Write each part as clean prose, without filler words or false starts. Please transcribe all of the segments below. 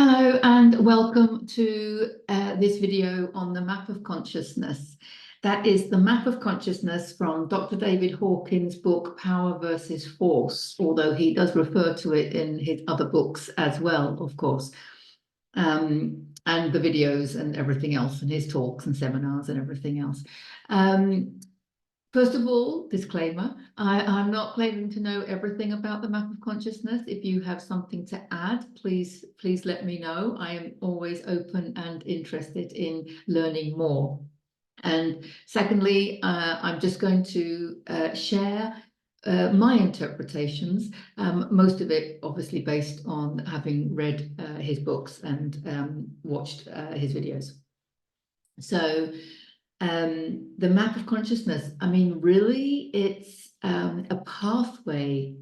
Hello and welcome to this video on the map of consciousness. That is the map of consciousness from Dr. David Hawkin's book, Power versus Force, although he does refer to it in his other books as well, of course, and the videos and everything else, and his talks and seminars and everything else. First of all, disclaimer, I'm not claiming to know everything about the map of consciousness. If you have something to add, please let me know. I am always open and interested in learning more. And secondly, I'm just going to share my interpretations, most of it obviously based on having read his books and watched his videos. So the map of consciousness, I mean, really, it's a pathway.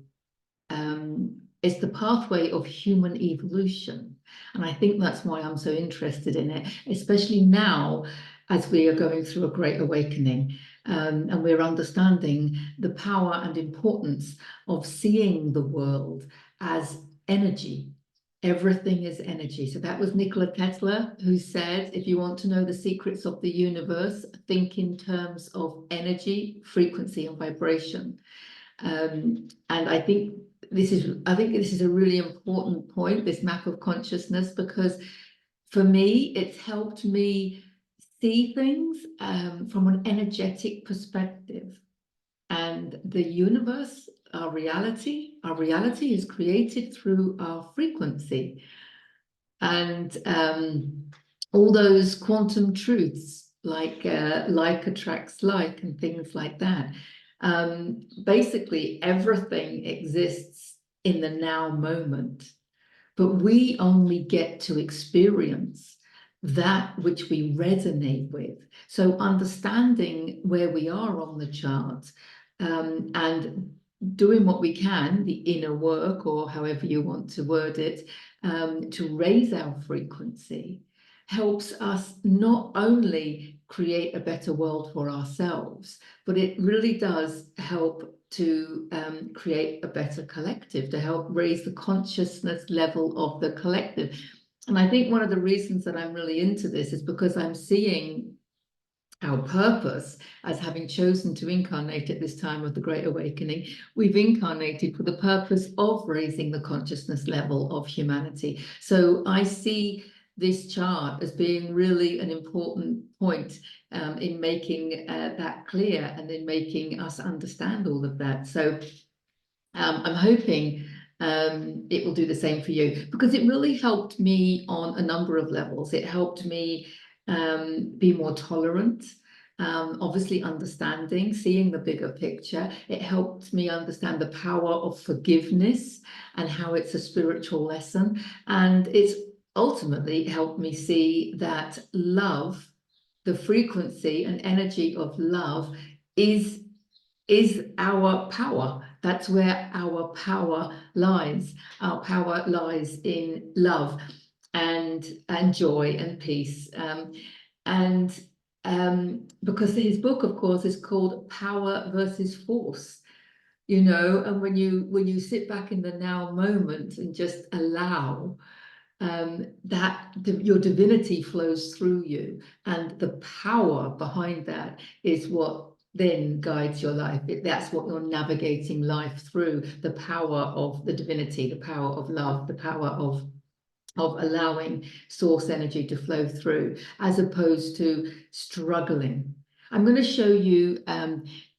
It's the pathway of human evolution. And I think that's why I'm so interested in it, especially now as we are going through a great awakening. And we're understanding the power and importance of seeing the world as energy. Everything is energy. So that was Nikola Tesla, who said, if you want to know the secrets of the universe, think in terms of energy, frequency, and vibration. And I think this is a really important point, this map of consciousness, because for me, it's helped me see things from an energetic perspective. And the universe, our reality is created through our frequency. And all those quantum truths, like attracts like and things like that. Basically, everything exists in the now moment, but we only get to experience that which we resonate with. So understanding where we are on the chart, and doing what we can, the inner work, or however you want to word it, to raise our frequency, helps us not only create a better world for ourselves, but it really does help to create a better collective, to help raise the consciousness level of the collective. And I think one of the reasons that I'm really into this is because I'm seeing our purpose as having chosen to incarnate at this time of the Great Awakening. We've incarnated for the purpose of raising the consciousness level of humanity. So I see this chart as being really an important point in making that clear and in making us understand all of that. So I'm hoping it will do the same for you, because it really helped me on a number of levels. It helped me be more tolerant, obviously understanding, seeing the bigger picture. It helped me understand the power of forgiveness and how it's a spiritual lesson. And it's ultimately helped me see that love, the frequency and energy of love, is our power. That's where our power lies. Our power lies in love and joy and peace. Because his book, of course, is called Power versus Force, you know, and when you sit back in the now moment and just allow that your divinity flows through you, and the power behind that is what then guides your life. That's what you're navigating life through, the power of the divinity, the power of love, the power of allowing source energy to flow through, as opposed to struggling. I'm going to show you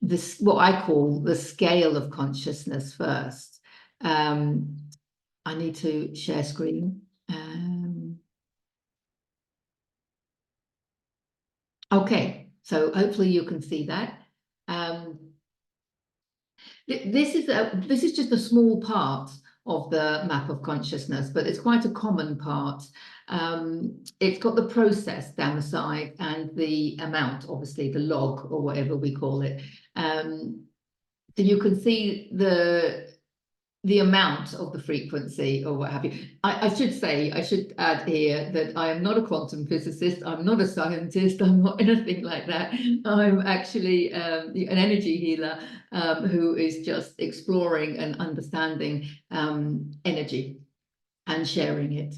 this, what I call the scale of consciousness first. I need to share screen. Okay, so hopefully you can see that. This is just a small part of the map of consciousness, but it's quite a common part. It's got the process down the side and the amount, obviously the log or whatever we call it. So you can see the amount of the frequency or what have you. I should add here that I am not a quantum physicist. I'm not a scientist. I'm not anything like that. I'm actually an energy healer who is just exploring and understanding energy and sharing it.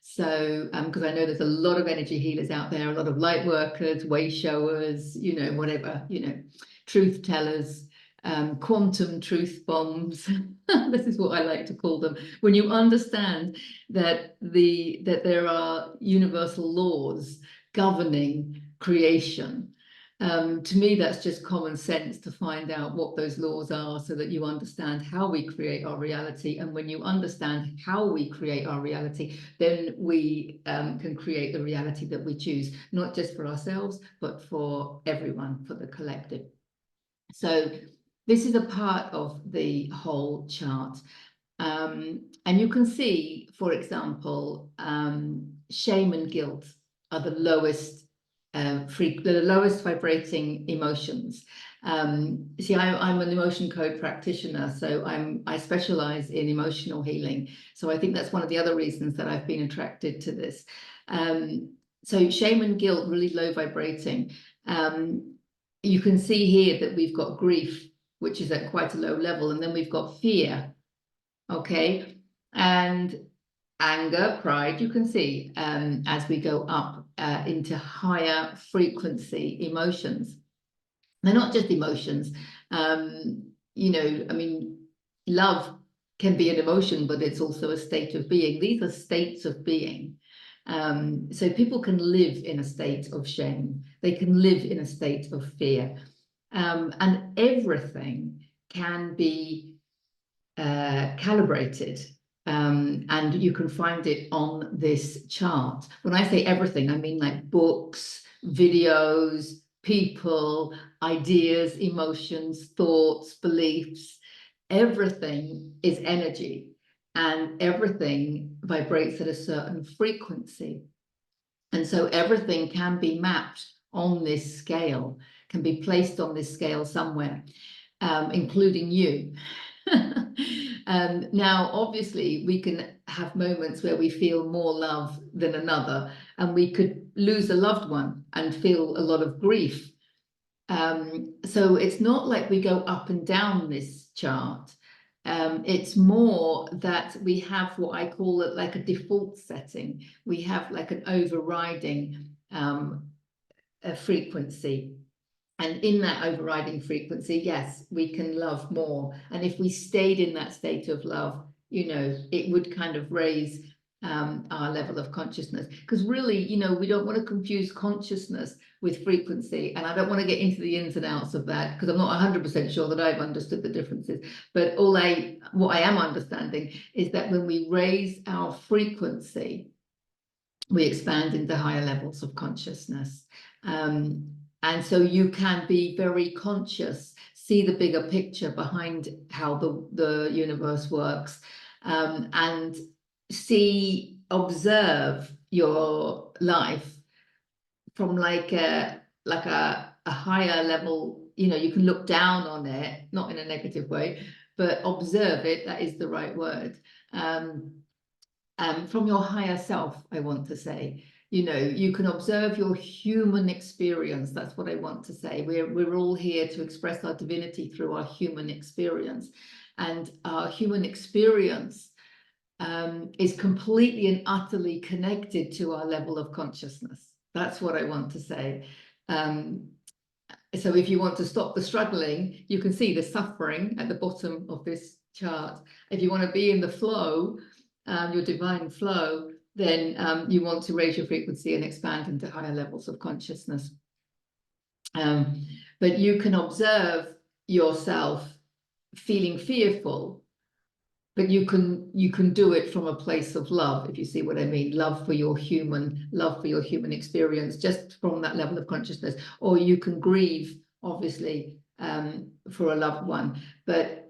So, because I know there's a lot of energy healers out there, a lot of light workers, way showers, whatever, truth tellers, quantum truth bombs. This is what I like to call them. When you understand that there are universal laws governing creation, to me, that's just common sense to find out what those laws are so that you understand how we create our reality. And when you understand how we create our reality, then we can create the reality that we choose, not just for ourselves, but for everyone, for the collective. So this is a part of the whole chart. And you can see, for example, shame and guilt are the lowest vibrating emotions. See, I'm an emotion code practitioner, so I specialize in emotional healing. So I think that's one of the other reasons that I've been attracted to this. So shame and guilt, really low vibrating. You can see here that we've got grief, which is at quite a low level, and then we've got fear, okay, and anger, pride, you can see as we go up into higher frequency emotions. They're not just emotions. I mean, love can be an emotion, but it's also a state of being. These are states of being. So people can live in a state of shame. They can live in a state of fear. And everything can be calibrated. And you can find it on this chart. When I say everything, I mean like books, videos, people, ideas, emotions, thoughts, beliefs. Everything is energy, and everything vibrates at a certain frequency. And so everything can be mapped on this scale, can be placed on this scale somewhere, including you. Now, obviously, we can have moments where we feel more love than another, and we could lose a loved one and feel a lot of grief. So it's not like we go up and down this chart. It's more that we have what I call it like a default setting. We have like an overriding a frequency. And in that overriding frequency, yes, we can love more. And if we stayed in that state of love, it would kind of raise our level of consciousness. Because really, we don't want to confuse consciousness with frequency. And I don't want to get into the ins and outs of that, because I'm not 100% sure that I've understood the differences. But what I am understanding is that when we raise our frequency, we expand into higher levels of consciousness. And so you can be very conscious, see the bigger picture behind how the universe works, and observe your life from like a higher level. You can look down on it, not in a negative way, but observe it. That is the right word. From your higher self, I want to say. You can observe your human experience. That's what I want to say. We're all here to express our divinity through our human experience. And our human experience is completely and utterly connected to our level of consciousness. That's what I want to say. So if you want to stop the struggling, you can see the suffering at the bottom of this chart. If you want to be in the flow, your divine flow, then you want to raise your frequency and expand into higher levels of consciousness. But you can observe yourself feeling fearful, but you can do it from a place of love, if you see what I mean. Love for your human experience, just from that level of consciousness. Or you can grieve, obviously, for a loved one. But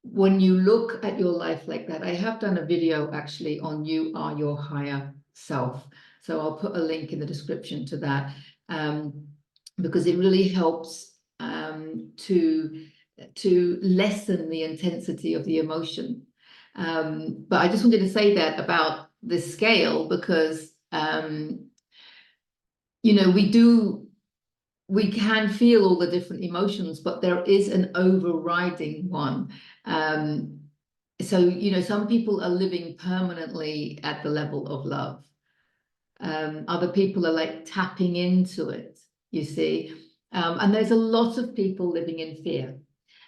when you look at your life like that, I have done a video actually on You Are Your Higher Self. So I'll put a link in the description to that, because it really helps to lessen the intensity of the emotion. But I just wanted to say that about this scale, because we can feel all the different emotions, but there is an overriding one. So some people are living permanently at the level of love. Other people are like tapping into it, you see. And there's a lot of people living in fear.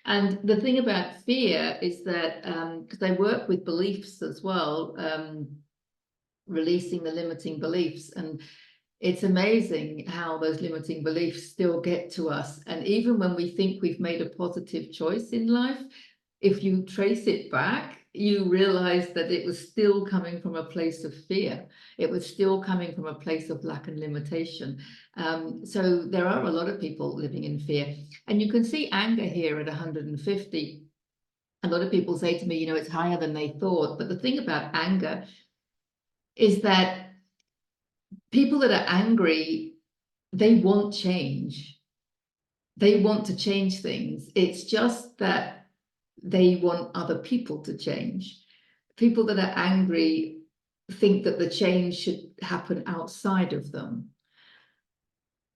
And the thing about fear is that, because I work with beliefs as well, releasing the limiting beliefs, and it's amazing how those limiting beliefs still get to us. And even when we think we've made a positive choice in life, if you trace it back, you realize that it was still coming from a place of fear. It was still coming from a place of lack and limitation. So there are a lot of people living in fear. And you can see anger here at 150. A lot of people say to me, you know, it's higher than they thought. But the thing about anger is that people that are angry, they want change. They want to change things. It's just that they want other people to change. People that are angry think that the change should happen outside of them.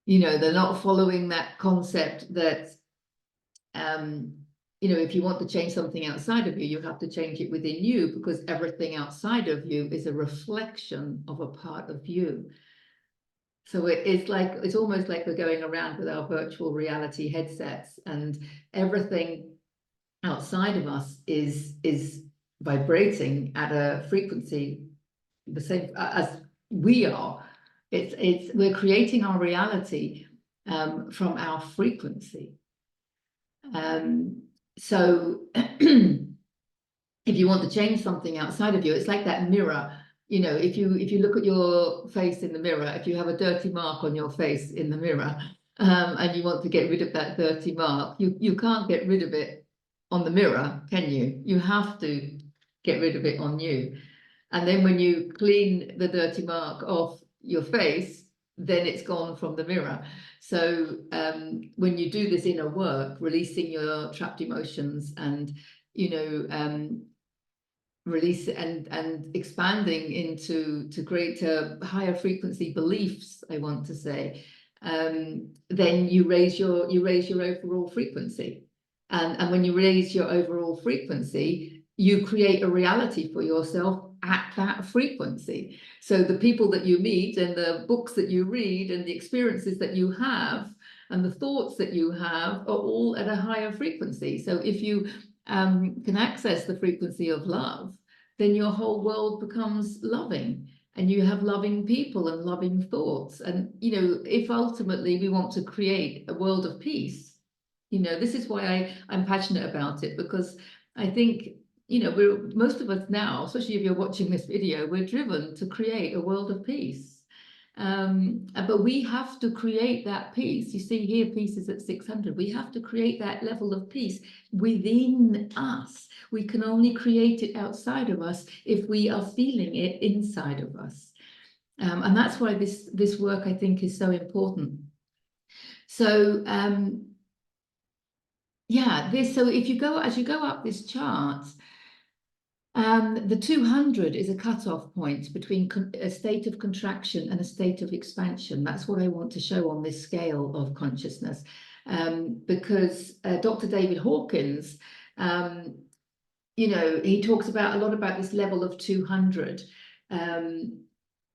You know, they're not following that concept that, you know, if you want to change something outside of you, you have to change it within you, because everything outside of you is a reflection of a part of you. So it's almost like we're going around with our virtual reality headsets, and everything outside of us is vibrating at a frequency the same as we are. We're creating our reality from our frequency. So if you want to change something outside of you, it's like that mirror. You know, if you look at your face in the mirror, if you have a dirty mark on your face in the mirror, and you want to get rid of that dirty mark, you can't get rid of it on the mirror, can you? You have to get rid of it on you. And then when you clean the dirty mark off your face, then it's gone from the mirror. So when you do this inner work, releasing your trapped emotions and, you know, release and expanding into greater, higher frequency beliefs, I want to say, then you raise your overall frequency. And when you raise your overall frequency, you create a reality for yourself at that frequency. So the people that you meet and the books that you read and the experiences that you have and the thoughts that you have are all at a higher frequency. So if you can access the frequency of love, then your whole world becomes loving, and you have loving people and loving thoughts. And, you know, if ultimately we want to create a world of peace, you know, this is why I'm passionate about it, because I think, you know, most of us now, especially if you're watching this video, we're driven to create a world of peace. But we have to create that peace. You see here, peace is at 600. We have to create that level of peace within us. We can only create it outside of us if we are feeling it inside of us. And that's why this work, I think, is so important. So yeah, so if you go, as you go up this chart, the 200 is a cutoff point between a state of contraction and a state of expansion. That's what I want to show on this scale of consciousness, because Dr. David Hawkins, you know, he talks a lot about this level of 200.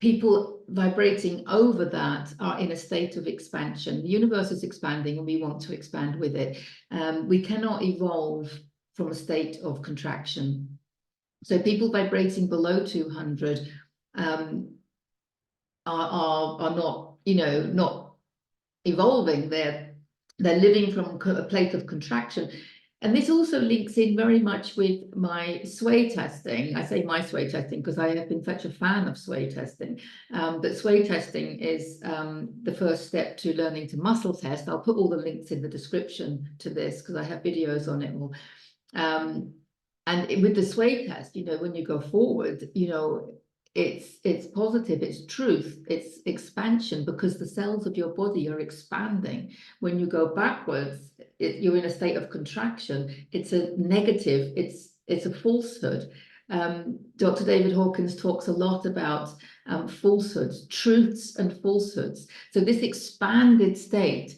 People vibrating over that are in a state of expansion. The universe is expanding and we want to expand with it. We cannot evolve from a state of contraction. So people vibrating below 200 are not, you know, not evolving. They're living from a place of contraction. And this also links in very much with my sway testing. I say my sway testing because I have been such a fan of sway testing. But sway testing is the first step to learning to muscle test. I'll put all the links in the description to this because I have videos on it all. And with the sway test, you know, when you go forward, you know, it's positive, it's truth, it's expansion, because the cells of your body are expanding. When you go backwards, you're in a state of contraction. It's a negative, it's a falsehood. Dr. David Hawkins talks a lot about falsehoods, truths and falsehoods. So this expanded state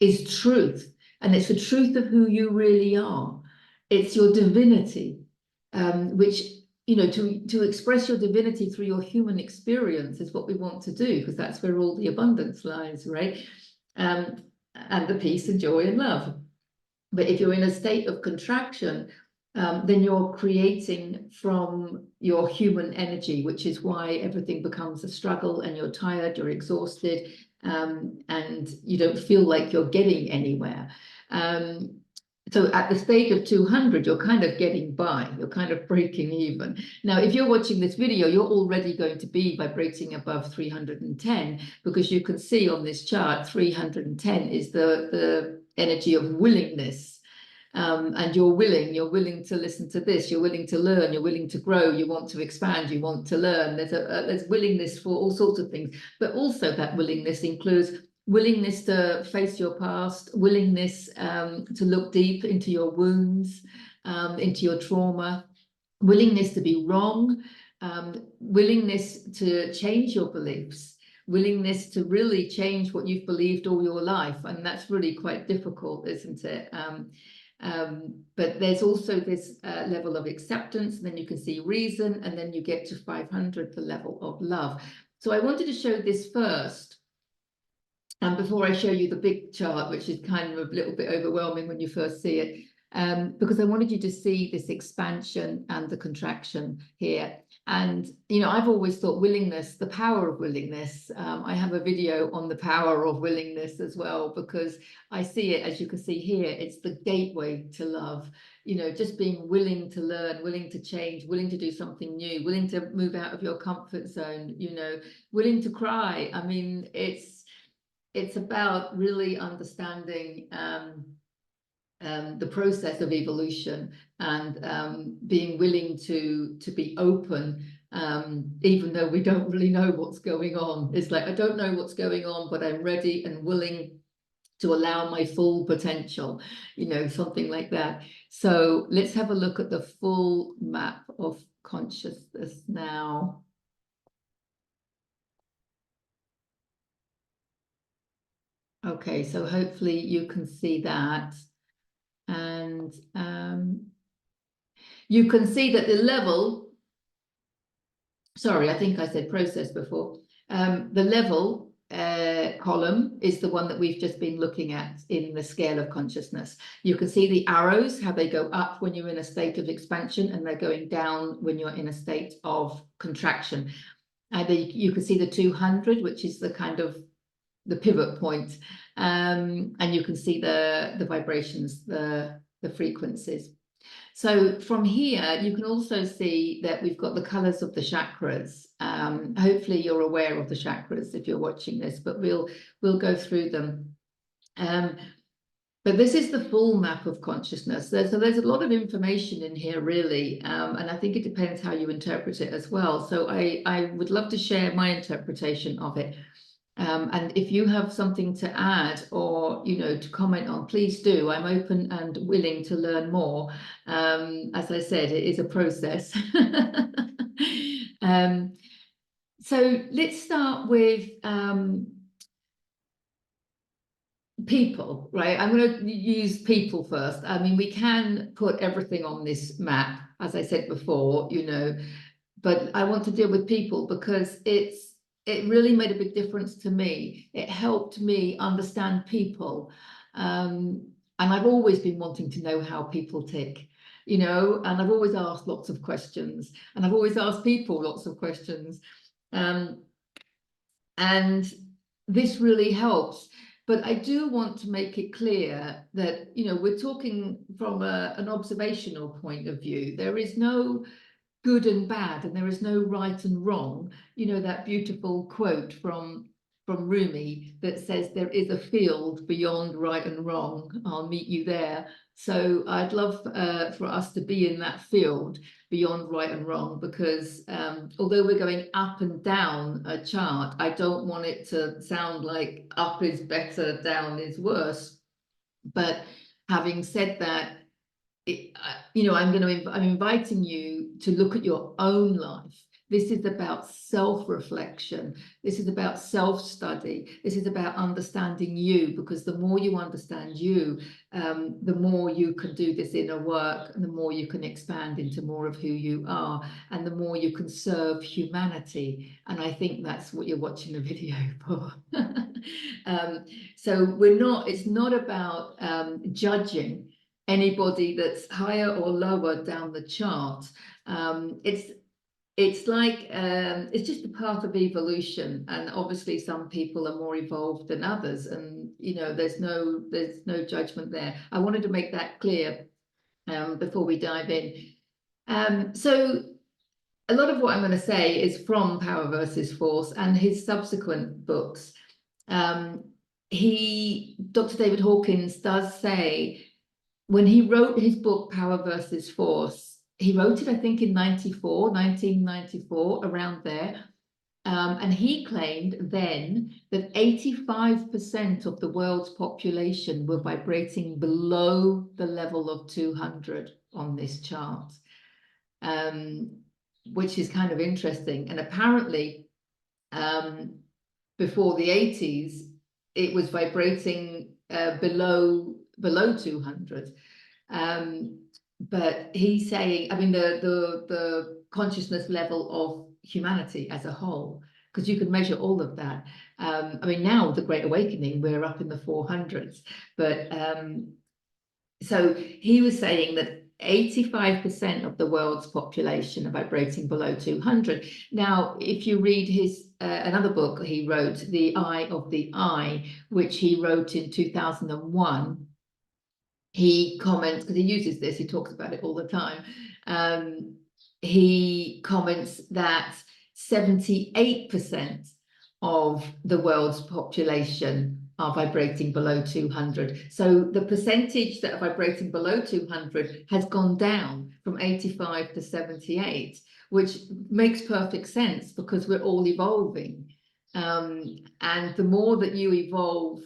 is truth, and it's the truth of who you really are. It's your divinity, which you know, to express your divinity through your human experience is what we want to do, because that's where all the abundance lies, right? And the peace and joy and love. But if you're in a state of contraction, then you're creating from your human energy, which is why everything becomes a struggle, and you're tired, you're exhausted, and you don't feel like you're getting anywhere. So at the state of 200, you're kind of getting by, you're kind of breaking even. Now, if you're watching this video, you're already going to be vibrating above 310, because you can see on this chart, 310 is the energy of willingness. And you're willing to listen to this, you're willing to learn, you're willing to grow, you want to expand, you want to learn. There's willingness for all sorts of things, but also that willingness includes willingness to face your past, willingness to look deep into your wounds, into your trauma, willingness to be wrong, willingness to change your beliefs, willingness to really change what you've believed all your life. And that's really quite difficult, isn't it? But there's also this level of acceptance, and then you can see reason, and then you get to 500, the level of love. So I wanted to show this first, and before I show you the big chart, which is kind of a little bit overwhelming when you first see it, because I wanted you to see this expansion and the contraction here. And, you know, I've always thought willingness, the power of willingness. I have a video on the power of willingness as well, because I see it, as you can see here, it's the gateway to love. You know, just being willing to learn, willing to change, willing to do something new, willing to move out of your comfort zone, you know, willing to cry. I mean, it's about really understanding the process of evolution, and being willing to be open, even though we don't really know what's going on. It's like, I don't know what's going on, but I'm ready and willing to allow my full potential, you know, something like that. So let's have a look at the full map of consciousness now. Okay, so hopefully you can see that. And you can see that the level, sorry, I think I said process before. The level column is the one that we've just been looking at in the scale of consciousness. You can see the arrows, how they go up when you're in a state of expansion, and they're going down when you're in a state of contraction. And you can see the 200, which is the kind of the pivot point, and you can see the vibrations, the frequencies. So from here, you can also see that we've got the colors of the chakras. Hopefully you're aware of the chakras if you're watching this, but we'll go through them. But this is the full map of consciousness. So there's a lot of information in here, really, and I think it depends how you interpret it as well. So I would love to share my interpretation of it. And if you have something to add, or, you know, to comment on, please do. I'm open and willing to learn more. As I said, it is a process. So let's start with people, right? I'm going to use people first. I mean, we can put everything on this map, as I said before, you know, but I want to deal with people because it really made a big difference to me. It helped me understand people. And I've always been wanting to know how people tick, you know, and I've always asked lots of questions, and I've always asked people lots of questions. And this really helps. But I do want to make it clear that, you know, we're talking from an observational point of view. There is no good and bad, and there is no right and wrong. You know, that beautiful quote from Rumi that says, there is a field beyond right and wrong. I'll meet you there. So I'd love for us to be in that field beyond right and wrong, because although we're going up and down a chart, I don't want it to sound like up is better, down is worse. But having said that, you know, I'm inviting you to look at your own life. This is about self-reflection. This is about self-study. This is about understanding you, because the more you understand you, the more you can do this inner work, and the more you can expand into more of who you are, and the more you can serve humanity. And I think that's what you're watching the video for. So it's not about judging anybody that's higher or lower down the chart. It's like it's just a part of evolution, and obviously some people are more evolved than others, and there's no judgment there. I wanted to make that clear before we dive in. So a lot of what I'm going to say is from Power versus Force and his subsequent books. Dr. David Hawkins does say, when he wrote his book Power versus Force, he wrote it, I think, in 1994, around there. And he claimed then that 85% of the world's population were vibrating below the level of 200 on this chart, which is kind of interesting. And apparently, before the 80s, it was vibrating below 200. But he's saying, I mean, the consciousness level of humanity as a whole, because you can measure all of that. I mean, now with the Great Awakening, we're up in the 400s. But so he was saying that 85% of the world's population are vibrating below 200. Now, if you read his another book he wrote, The Eye of the I, which he wrote in 2001, he comments, because he uses this, he talks about it all the time. He comments that 78% of the world's population are vibrating below 200. So the percentage that are vibrating below 200 has gone down from 85 to 78, which makes perfect sense because we're all evolving. And the more that you evolve,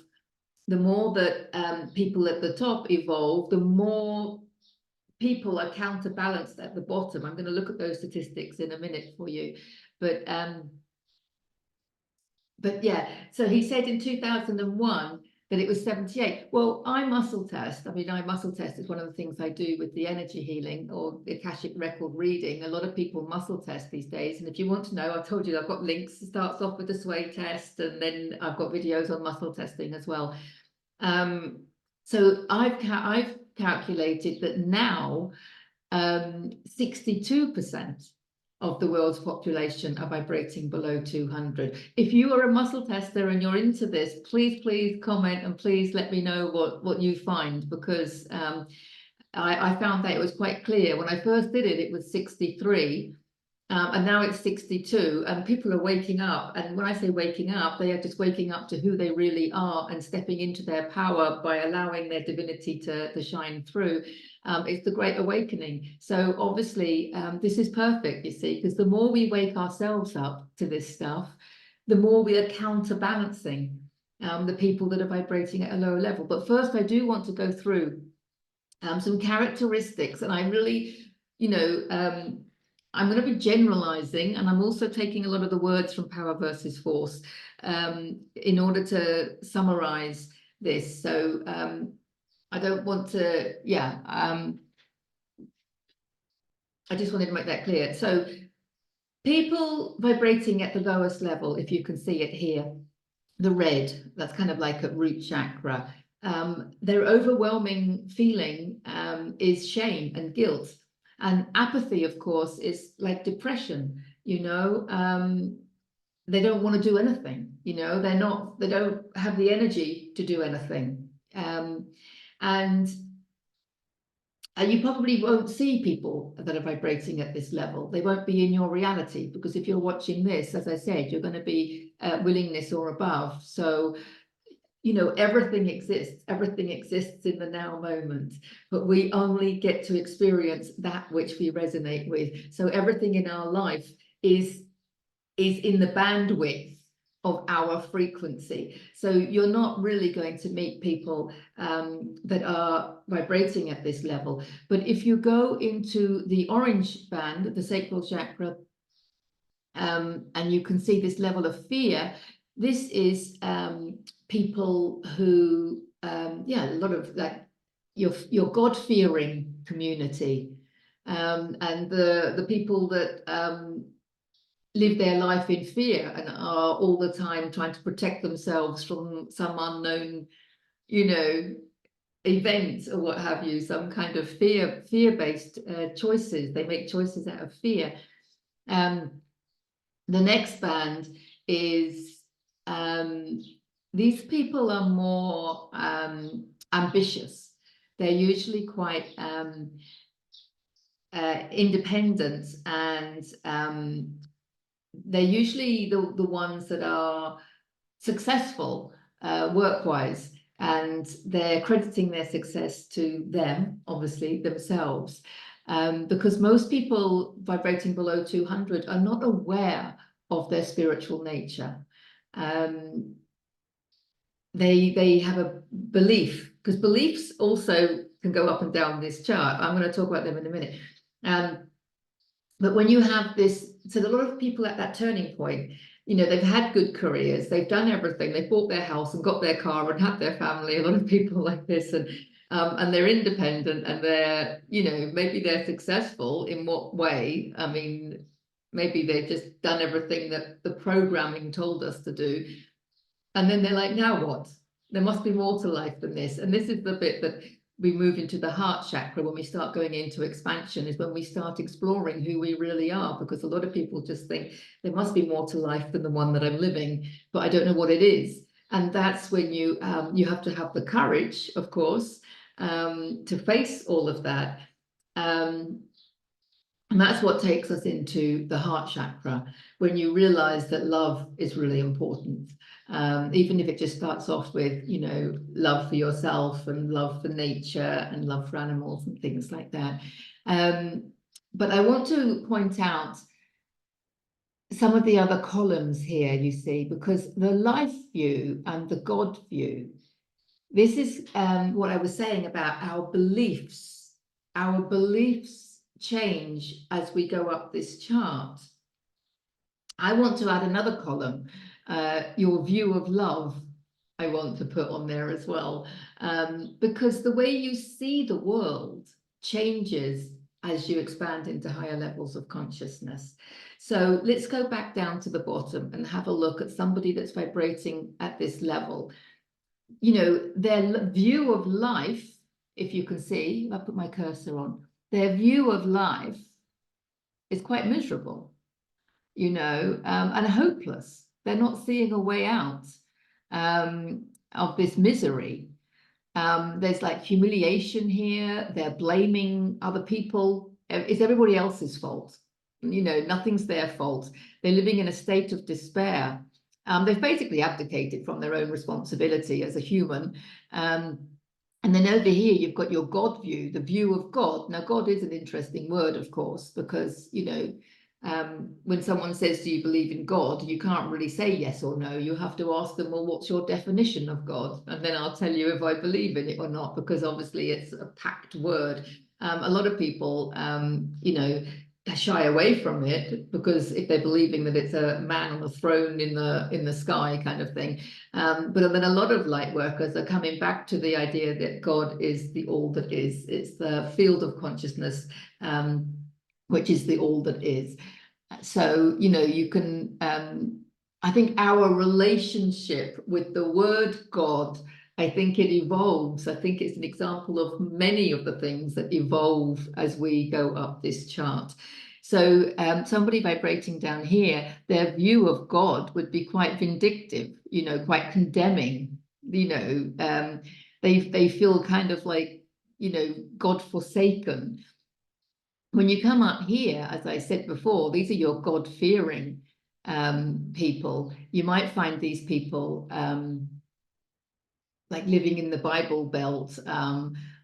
the more that people at the top evolve, the more people are counterbalanced at the bottom. I'm going to look at those statistics in a minute for you. But yeah, so he said in 2001 that it was 78. Well, I muscle test is one of the things I do with the energy healing or the Akashic record reading. A lot of people muscle test these days. And if you want to know, I've told you I've got links. It starts off with the sway test, and then I've got videos on muscle testing as well. So I've calculated that now 62% of the world's population are vibrating below 200. If you are a muscle tester and you're into this, please comment, and please let me know what you find, because I found that it was quite clear. When I first did it, it was 63. And now it's 62, and people are waking up. And when I say waking up, they are just waking up to who they really are and stepping into their power by allowing their divinity to shine through. It's the Great Awakening. So obviously, this is perfect, you see, because the more we wake ourselves up to this stuff, the more we are counterbalancing the people that are vibrating at a lower level. But first, I do want to go through some characteristics, and I really, I'm going to be generalizing, and I'm also taking a lot of the words from Power versus Force in order to summarize this. So I don't want to, I just wanted to make that clear. So people vibrating at the lowest level, if you can see it here, the red, that's kind of like a root chakra. Their overwhelming feeling is shame and guilt. And apathy, of course, is like depression. They don't want to do anything. They don't have the energy to do anything. And you probably won't see people that are vibrating at this level. They won't be in your reality, because if you're watching this, as I said, you're going to be willingness or above. So everything exists in the now moment, but we only get to experience that which we resonate with. So everything in our life is in the bandwidth of our frequency. So you're not really going to meet people that are vibrating at this level. But if you go into the orange band, the sacral chakra, and you can see this level of fear. This is people who, yeah, a lot of like your God-fearing community, and the people that live their life in fear and are all the time trying to protect themselves from some unknown, event or what have you, some kind of fear-based choices. They make choices out of fear. The next band is these people are more ambitious. They're usually quite independent, and they're usually the ones that are successful work-wise, and they're crediting their success to them, obviously, themselves. Because most people vibrating below 200 are not aware of their spiritual nature. They have a belief, because beliefs also can go up and down this chart. I'm going to talk about them in a minute. But when you have this, so a lot of people at that turning point, they've had good careers, they've done everything, they've bought their house and got their car and had their family, a lot of people like this, and they're independent, and they're, maybe they're successful. In what way? I mean, maybe they've just done everything that the programming told us to do. And then they're like, now what? There must be more to life than this. And this is the bit that we move into the heart chakra when we start going into expansion, is when we start exploring who we really are, because a lot of people just think there must be more to life than the one that I'm living, but I don't know what it is. And that's when you have to have the courage, of course, to face all of that. And that's what takes us into the heart chakra, when you realize that love is really important. Even if it just starts off with, love for yourself and love for nature and love for animals and things like that. But I want to point out some of the other columns here, you see, because the life view and the God view, this is what I was saying about our beliefs. Our beliefs change as we go up this chart. I want to add another column, your view of love, I want to put on there as well, because the way you see the world changes as you expand into higher levels of consciousness. So let's go back down to the bottom and have a look at somebody that's vibrating at this level. Their view of life, if you can see, I put my cursor on, their view of life is quite miserable, and hopeless. They're not seeing a way out of this misery. There's like humiliation here. They're blaming other people. It's everybody else's fault. Nothing's their fault. They're living in a state of despair. They've basically abdicated from their own responsibility as a human. And then over here, you've got your God view, the view of God. Now, God is an interesting word, of course, because, when someone says, do you believe in God? You can't really say yes or no. You have to ask them, well, what's your definition of God? And then I'll tell you if I believe in it or not, because obviously it's a packed word. A lot of people, shy away from it, because if they're believing that it's a man on a throne in the sky kind of thing. But then a lot of light workers are coming back to the idea that God is the all that is. It's the field of consciousness, which is the all that is. So, you can, I think our relationship with the word God, I think it evolves. I think it's an example of many of the things that evolve as we go up this chart. So somebody vibrating down here, their view of God would be quite vindictive, quite condemning. They feel kind of like, God forsaken. When you come up here, as I said before, these are your God-fearing people. You might find these people like living in the Bible Belt,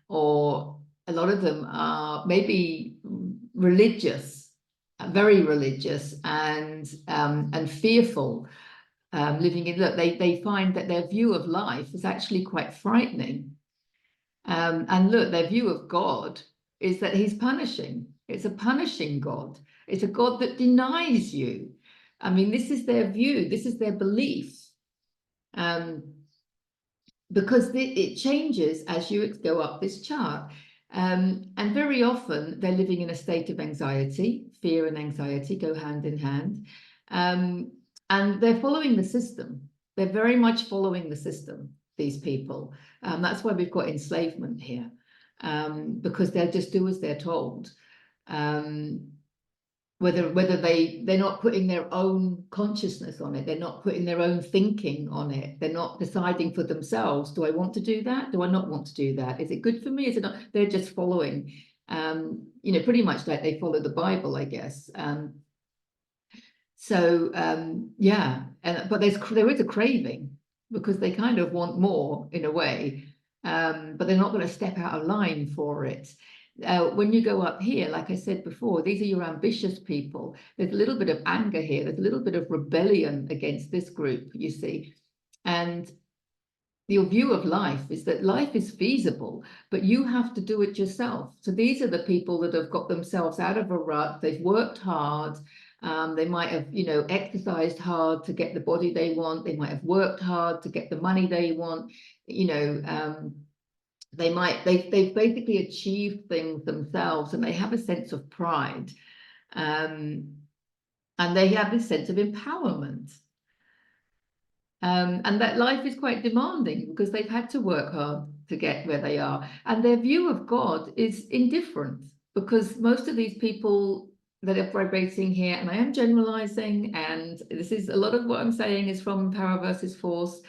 or a lot of them are maybe religious, very religious, and fearful, living in. Look, they find that their view of life is actually quite frightening. And look, their view of God is that he's punishing. It's a punishing God. It's a God that denies you. I mean, this is their view, this is their belief. Because it changes as you go up this chart. And very often they're living in a state of anxiety. Fear and anxiety go hand in hand. And they're following the system. They're very much following the system, these people. That's why we've got enslavement here, because they'll just do as they're told. Whether they're not putting their own consciousness on it, they're not putting their own thinking on it, they're not deciding for themselves, do I want to do that, do I not want to do that, is it good for me, is it not? They're just following, you know, pretty much like they follow the Bible, I guess. Yeah, but there is a craving, because they kind of want more in a way, but they're not going to step out of line for it. When you go up here, like I said before, these are your ambitious people. There's a little bit of anger here. There's a little bit of rebellion against this group, you see. And your view of life is that life is feasible, but you have to do it yourself. So these are the people that have got themselves out of a rut. They've worked hard. They might have, you know, exercised hard to get the body they want. They might have worked hard to get the money they want, you know. They've basically achieved things themselves, and they have a sense of pride, and they have this sense of empowerment, and that life is quite demanding because they've had to work hard to get where they are. And their view of God is indifferent, because most of these people that are vibrating here, and I am generalizing, and this is a lot of what I'm saying is from Power versus Force,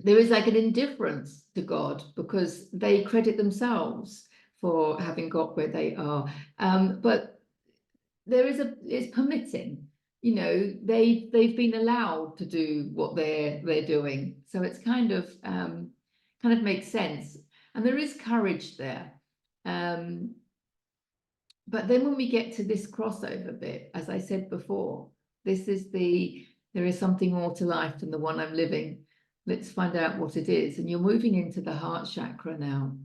there is like an indifference to God because they credit themselves for having got where they are. But it's permitting, you know, they've been allowed to do what they're doing. So it's kind of makes sense. And there is courage there. But then when we get to this crossover bit, as I said before, there is something more to life than the one I'm living. Let's find out what it is. And you're moving into the heart chakra now.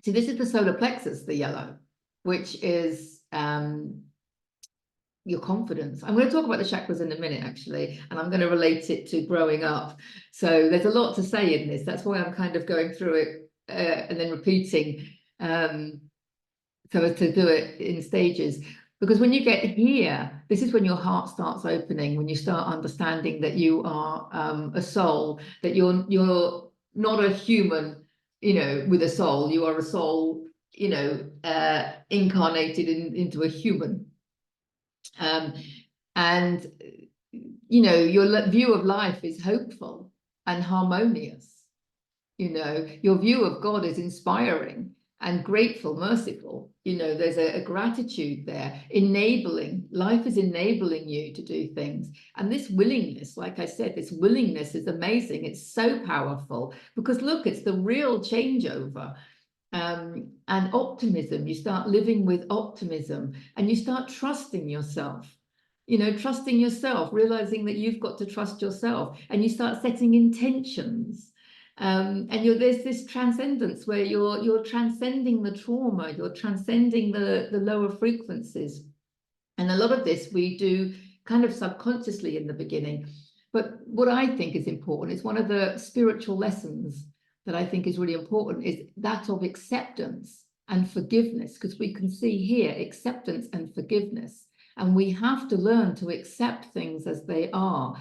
See, this is the solar plexus, the yellow, which is your confidence. I'm going to talk about the chakras in a minute, actually, and I'm going to relate it to growing up. So there's a lot to say in this. That's why I'm kind of going through it and then repeating, so as to do it in stages. Because when you get here, this is when your heart starts opening, when you start understanding that you are a soul, that you're not a human, you know, with a soul. You are a soul, you know, incarnated into a human. And, you know, your view of life is hopeful and harmonious. You know, your view of God is inspiring and grateful, merciful. You know, there's a gratitude there, enabling. Life is enabling you to do things. And this willingness, like I said, this willingness is amazing. It's so powerful because look, it's the real changeover. And optimism, you start living with optimism and you start trusting yourself. You know, trusting yourself, realizing that you've got to trust yourself, and you start setting intentions. And there's this transcendence where you're transcending the trauma, you're transcending the lower frequencies. And a lot of this we do kind of subconsciously in the beginning. But what I think is important is one of the spiritual lessons that I think is really important is that of acceptance and forgiveness, because we can see here acceptance and forgiveness. And we have to learn to accept things as they are.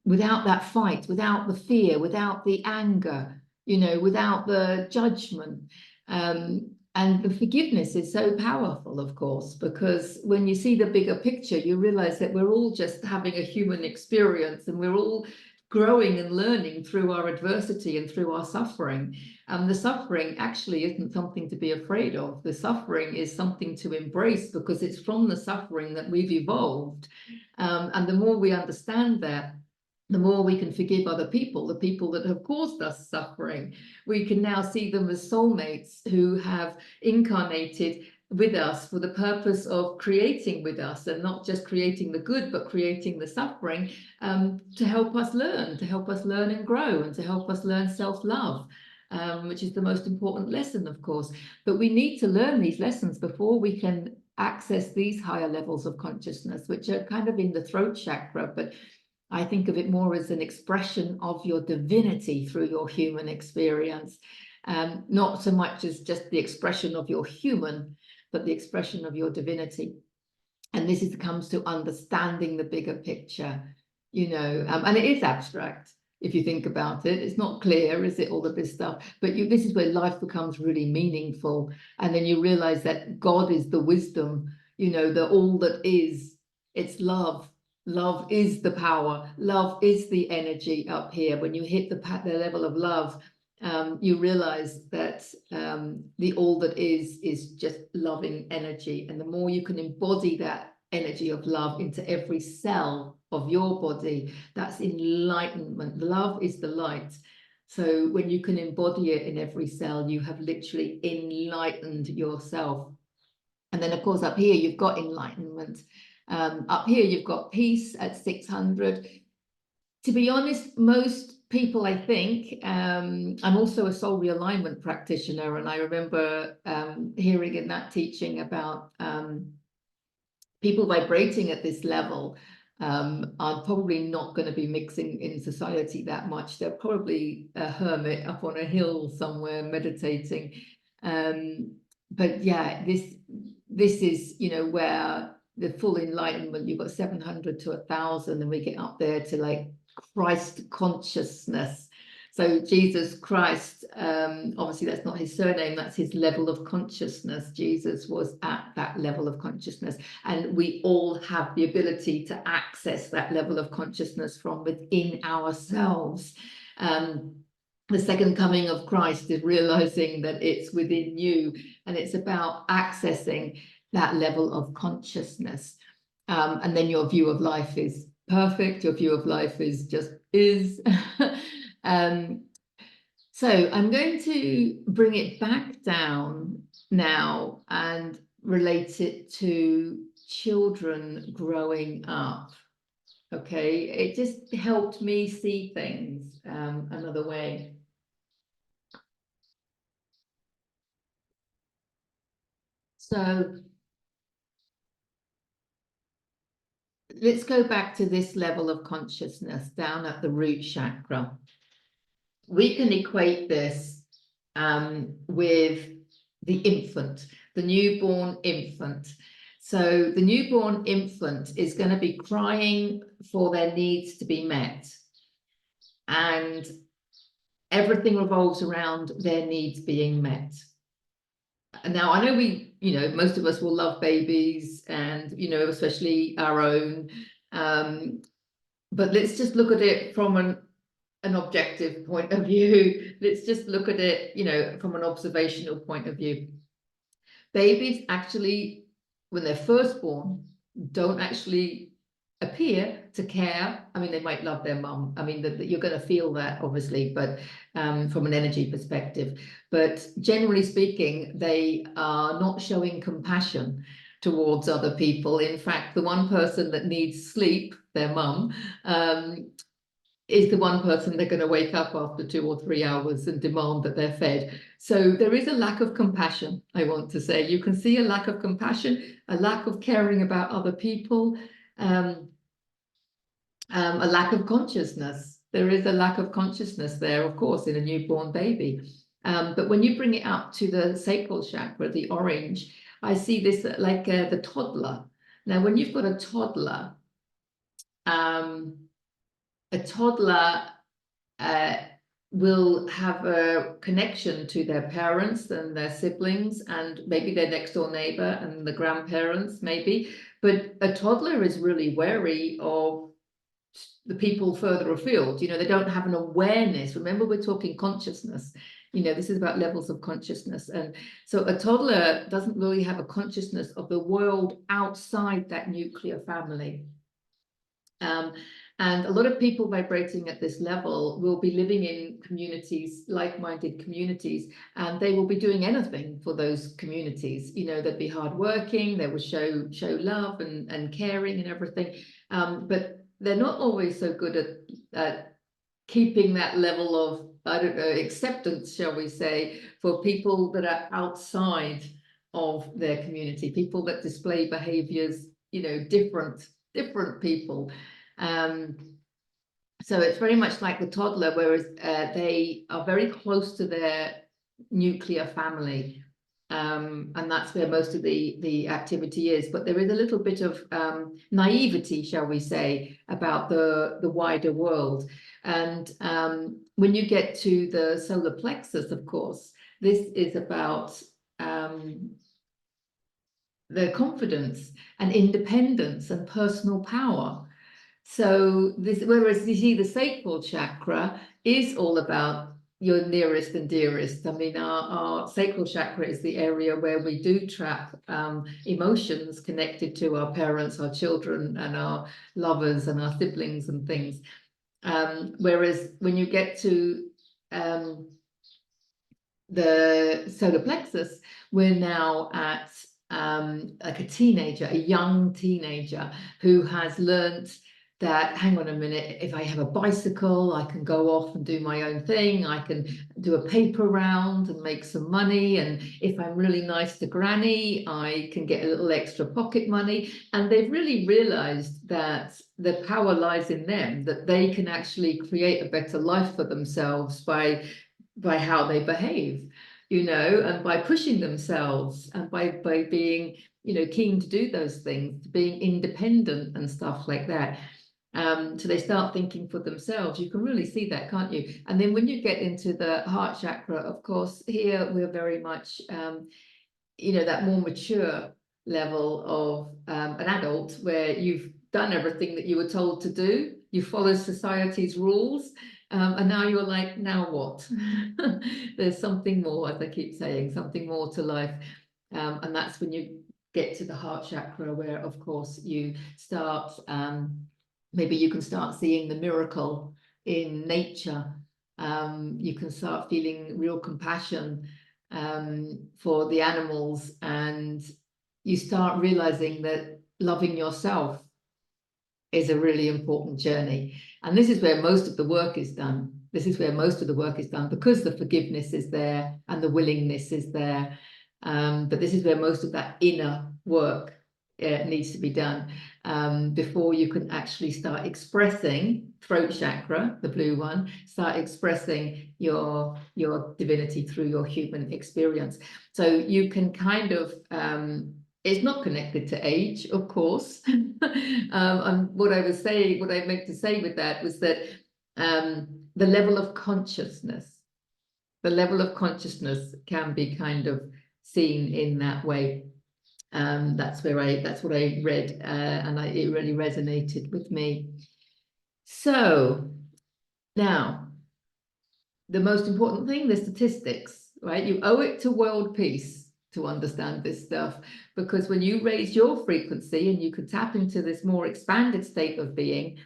Without that fight, without the fear, without the anger, you know, without the judgment. And the forgiveness is so powerful, of course, because when you see the bigger picture, you realize that we're all just having a human experience and we're all growing and learning through our adversity and through our suffering. And the suffering actually isn't something to be afraid of. The suffering is something to embrace because it's from the suffering that we've evolved. And the more we understand that, the more we can forgive other people, the people that have caused us suffering. We can now see them as soulmates who have incarnated with us for the purpose of creating with us, and not just creating the good, but creating the suffering, to help us learn and grow, and to help us learn self-love, which is the most important lesson, of course. But we need to learn these lessons before we can access these higher levels of consciousness, which are kind of in the throat chakra, but I think of it more as an expression of your divinity through your human experience, not so much as just the expression of your human, but the expression of your divinity. And this comes to understanding the bigger picture, you know, and it is abstract. If you think about it, it's not clear, is it, all of this stuff? But this is where life becomes really meaningful. And then you realize that God is the wisdom, you know, the all that is, it's love. Love is the power. Love is the energy up here. When you hit the level of love, you realize that the all that is just loving energy. And the more you can embody that energy of love into every cell of your body, that's enlightenment. Love is the light. So when you can embody it in every cell, you have literally enlightened yourself. And then, of course, up here, you've got enlightenment. Up here, you've got peace at 600. To be honest, most people, I think, I'm also a soul realignment practitioner, and I remember hearing in that teaching about people vibrating at this level are probably not going to be mixing in society that much. They're probably a hermit up on a hill somewhere meditating. But yeah, this is, you know, where the full enlightenment, you've got 700 to 1,000, and we get up there to like Christ consciousness. So Jesus Christ, obviously that's not his surname, that's his level of consciousness. Jesus was at that level of consciousness, and we all have the ability to access that level of consciousness from within ourselves. The second coming of Christ is realizing that it's within you, and it's about accessing that level of consciousness. And then your view of life is perfect. Your view of life is just is. So I'm going to bring it back down now and relate it to children growing up. Okay, it just helped me see things another way. So let's go back to this level of consciousness down at the root chakra. We can equate this with the infant, the newborn infant. So the newborn infant is going to be crying for their needs to be met. And everything revolves around their needs being met. Now, I know most of us will love babies and, especially our own. But let's just look at it from an objective point of view. Let's just look at it, from an observational point of view. Babies actually, when they're first born, don't actually appear to care. I mean, they might love their mum. I mean, you're going to feel that, obviously, but from an energy perspective. But generally speaking, they are not showing compassion towards other people. In fact, the one person that needs sleep, their mum, is the one person they're going to wake up after 2 or 3 hours and demand that they're fed. So there is a lack of compassion, I want to say. You can see a lack of compassion, a lack of caring about other people, a lack of consciousness. There is a lack of consciousness there, of course, in a newborn baby. But when you bring it up to the sacral chakra, the orange, I see this like the toddler. Now, when you've got a toddler will have a connection to their parents and their siblings and maybe their next door neighbor and the grandparents maybe, but a toddler is really wary of the people further afield. They don't have an awareness. Remember, we're talking consciousness. This is about levels of consciousness. And so a toddler doesn't really have a consciousness of the world outside that nuclear family. And a lot of people vibrating at this level will be living in communities, like-minded communities, and they will be doing anything for those communities. They'd be hardworking, they will show love and caring and everything. But they're not always so good at keeping that level of, I don't know, acceptance, shall we say, for people that are outside of their community, people that display behaviors, different people. So it's very much like the toddler, whereas they are very close to their nuclear family. And that's where most of the activity is. But there is a little bit of naivety, shall we say, about the wider world. And when you get to the solar plexus, of course, this is about the confidence and independence and personal power. So this, whereas you see the sacral chakra is all about your nearest and dearest. I mean, our sacral chakra is the area where we do trap emotions connected to our parents, our children, and our lovers and our siblings and things. Whereas when you get to the solar plexus, we're now at like a teenager, a young teenager who has learnt that, hang on a minute, if I have a bicycle, I can go off and do my own thing. I can do a paper round and make some money. And if I'm really nice to granny, I can get a little extra pocket money. And they've really realized that the power lies in them, that they can actually create a better life for themselves by how they behave, and by pushing themselves and by being, keen to do those things, being independent and stuff like that. So they start thinking for themselves. You can really see that, can't you? And then when you get into the heart chakra, of course, here we're very much, that more mature level of an adult, where you've done everything that you were told to do. You follow society's rules. And now you're like, now what? There's something more, as I keep saying, something more to life. And that's when you get to the heart chakra, where, of course, you start, maybe you can start seeing the miracle in nature. You can start feeling real compassion for the animals, and you start realizing that loving yourself is a really important journey. And this is where most of the work is done. This is where most of the work is done, because the forgiveness is there and the willingness is there. But this is where most of that inner work needs to be done before you can actually start expressing throat chakra, the blue one, start expressing your divinity through your human experience. So you can kind of it's not connected to age, of course. And what I meant to say with that was that the level of consciousness can be kind of seen in that way. That's what I read, and it really resonated with me. So now, the most important thing, the statistics, right? You owe it to world peace to understand this stuff, because when you raise your frequency and you can tap into this more expanded state of being,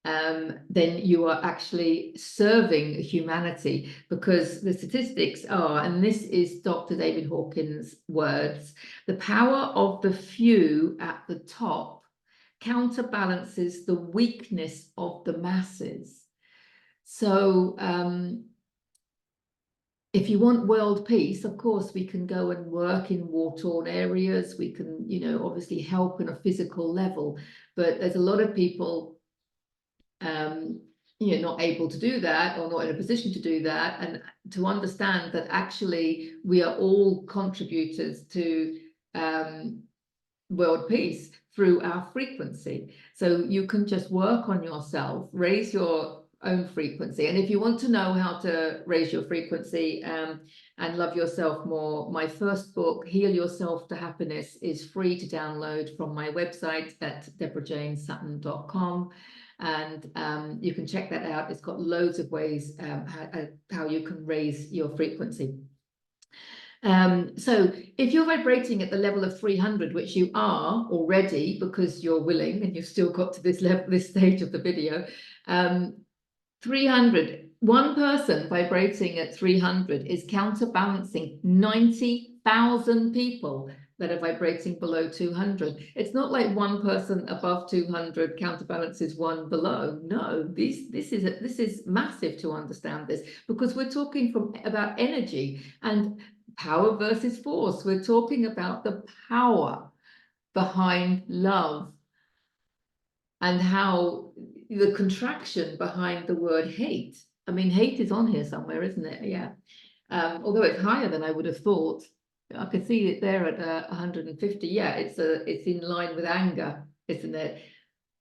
then you are actually serving humanity, because the statistics are, and this is Dr. David Hawkin's words, the power of the few at the top counterbalances the weakness of the masses. So if you want world peace, of course, we can go and work in war-torn areas. We can, obviously help on a physical level, but there's a lot of people, not able to do that, or not in a position to do that, and to understand that actually we are all contributors to world peace through our frequency. So you can just work on yourself, raise your own frequency. And if you want to know how to raise your frequency and love yourself more, my first book, Heal Yourself to Happiness, is free to download from my website at deborahjanesutton.com. And you can check that out. It's got loads of ways how you can raise your frequency. So if you're vibrating at the level of 300, which you are already, because you're willing and you've still got to this level, this stage of the video, 300, one person vibrating at 300 is counterbalancing 90,000 people that are vibrating below 200. It's not like one person above 200 counterbalances one below. No, this is massive to understand this, because we're talking about energy, and power versus force. We're talking about the power behind love and how the contraction behind the word hate. I mean, hate is on here somewhere, isn't it? Yeah. Although it's higher than I would have thought. I could see it there at 150. Yeah, it's in line with anger, isn't it?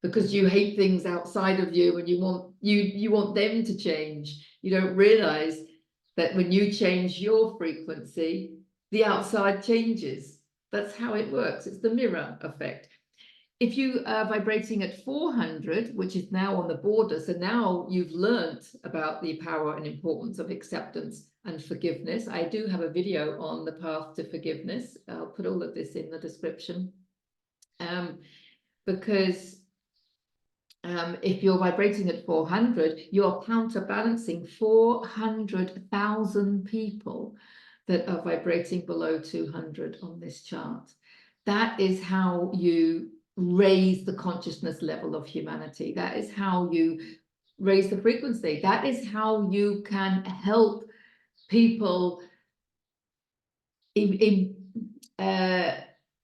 Because you hate things outside of you and you want them to change. You don't realize that when you change your frequency, the outside changes. That's how it works. It's the mirror effect. If you are vibrating at 400, which is now on the border, so now you've learned about the power and importance of acceptance and forgiveness. I do have a video on the path to forgiveness. I'll put all of this in the description. Because if you're vibrating at 400, you're counterbalancing 400,000 people that are vibrating below 200 on this chart. That is how you raise the consciousness level of humanity. That is how you raise the frequency. That is how you can help people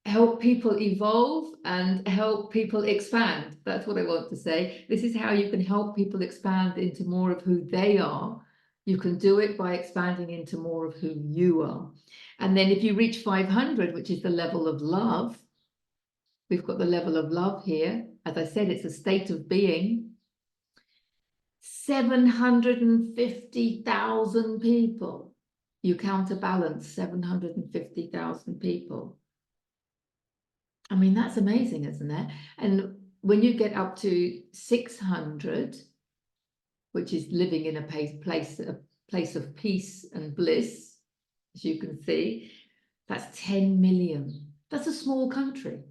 help people evolve and help people expand. That's what I want to say. This is how you can help people expand into more of who they are. You can do it by expanding into more of who you are. And then if you reach 500, which is the level of love, we've got the level of love here. As I said, it's a state of being. 750,000 people. You counterbalance 750,000 people. I mean, that's amazing, isn't it? And when you get up to 600, which is living in a place of peace and bliss, as you can see, that's 10 million. That's a small country.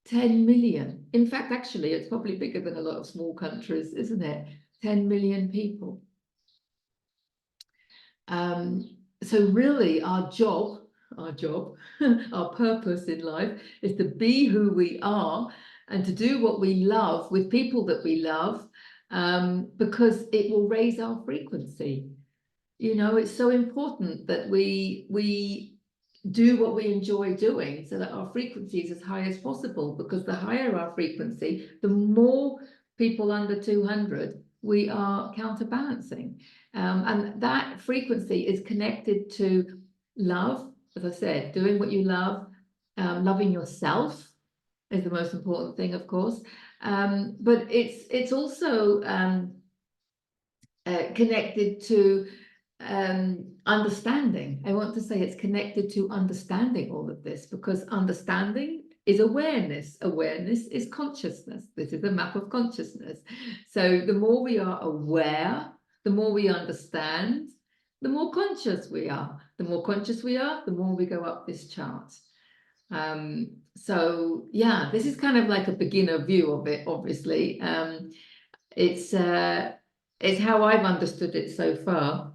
10 million. In fact, actually, it's probably bigger than a lot of small countries, isn't it? 10 million people. So really, our job, our purpose in life is to be who we are and to do what we love with people that we love, because it will raise our frequency. You know, it's so important that we do what we enjoy doing so that our frequency is as high as possible, because the higher our frequency, the more people under 200 we are counterbalancing. And that frequency is connected to love, as I said, doing what you love, loving yourself is the most important thing, of course. But it's also connected to understanding. I want to say it's connected to understanding all of this, because understanding is awareness. Awareness is consciousness. This is a map of consciousness. So the more we are aware, the more we understand, the more conscious we are. The more conscious we are, the more we go up this chart. So yeah, this is kind of like a beginner view of it, obviously. It's how I've understood it so far.